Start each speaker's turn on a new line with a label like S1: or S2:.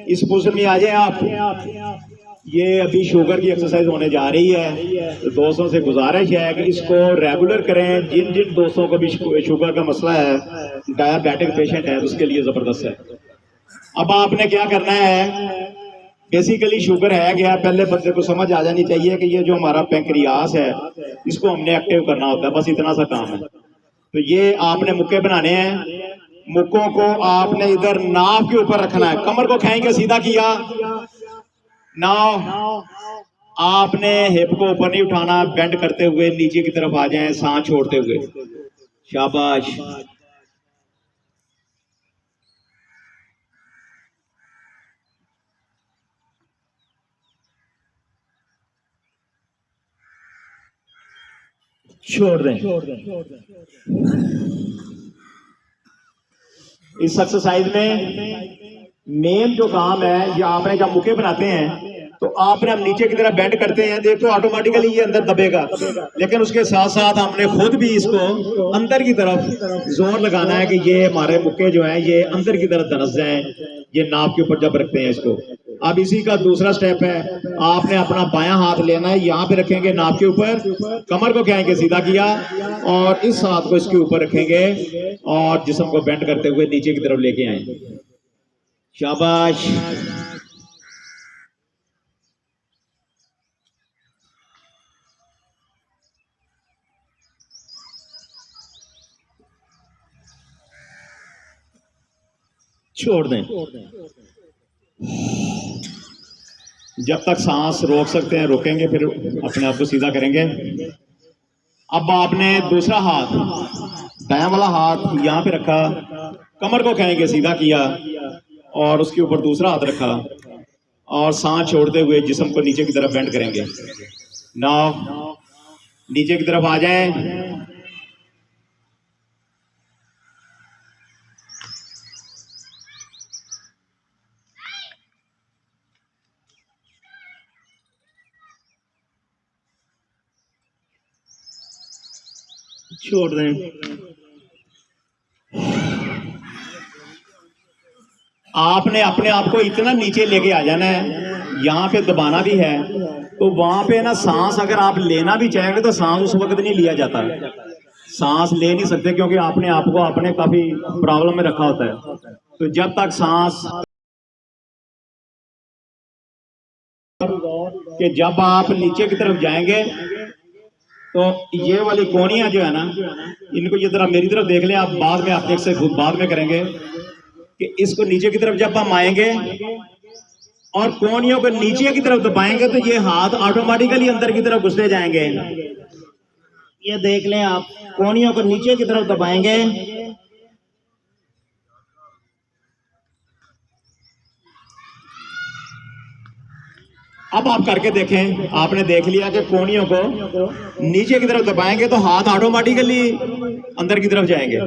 S1: इस पोजीशन में आ जाए आप। ये अभी शुगर की एक्सरसाइज होने जा रही है, तो दोस्तों से गुजारिश है कि इसको रेगुलर करें। जिन जिन दोस्तों को भी शुगर का मसला है, डायबिटिक पेशेंट है, उसके लिए ज़बरदस्त है। अब आपने क्या करना है, बेसिकली शुगर है क्या, पहले बंदे को समझ आ जानी चाहिए कि ये जो हमारा पैंक्रियास है, इसको हमने एक्टिव करना होता है, बस इतना सा काम है। तो ये आपने मुक्के बनाने हैं, मुक्कों को आपने इधर नाव के ऊपर रखना है, कमर को खाएंगे सीधा किया, नाव आपने हिप को ऊपर नहीं उठाना, बेंड करते हुए नीचे की तरफ आ जाएं, सांस छोड़ते हुए, शाबाश। छोड़ दें। इस एक्सरसाइज में मेन जो काम है, ये आपने जब मुक्के बनाते हैं तो आपने हम नीचे की तरफ बेंड करते हैं, देखो ऑटोमेटिकली ये अंदर दबेगा, लेकिन उसके साथ साथ हमने खुद भी इसको अंदर की तरफ जोर लगाना है कि ये हमारे मुक्के जो हैं ये अंदर की तरफ धंस जाएं, ये नाव के ऊपर जब रखते हैं इसको। अब इसी का दूसरा स्टेप है, आपने अपना बायां हाथ लेना है, यहाँ पे रखेंगे नाव के ऊपर, कमर को खाएंगे सीधा किया, और इस हाथ को इसके ऊपर रखेंगे और जिस्म को बेंड करते हुए नीचे की तरफ लेके आएंगे, शाबाश। छोड़ दें। जब तक सांस रोक सकते हैं रोकेंगे, फिर अपने आप को सीधा करेंगे। अब आपने दूसरा हाथ, दायां वाला हाथ यहाँ पे रखा, कमर को खाएंगे सीधा किया, और उसके ऊपर दूसरा हाथ रखा, और सांस छोड़ते हुए जिस्म को नीचे की तरफ बेंड करेंगे। नाव नीचे की तरफ आ जाए, छोड़ दें। आपने अपने आप को इतना नीचे लेके आ जाना है, यहाँ पे दबाना भी है, तो वहां पे ना सांस अगर आप लेना भी चाहेंगे तो सांस उस वक्त नहीं लिया जाता, सांस ले नहीं सकते, क्योंकि आपने आप को आपने काफी प्रॉब्लम में रखा होता है। तो जब तक सांस कि जब आप नीचे की तरफ जाएंगे तो ये वाली कोनियां जो है ना, इनको ये तरह मेरी तरफ देख लें आप, बाद में आप एक से खुद बाद में करेंगे कि इसको नीचे की तरफ जब हम आएंगे और कोनियों को नीचे की तरफ दबाएंगे तो ये हाथ ऑटोमेटिकली अंदर की तरफ घुसते जाएंगे। ये देख लें आप, कोनियों को नीचे की तरफ दबाएंगे, अब आप करके देखें। आपने देख लिया कि कोनियों को नीचे की तरफ दबाएंगे तो हाथ ऑटोमेटिकली अंदर की तरफ जाएंगे।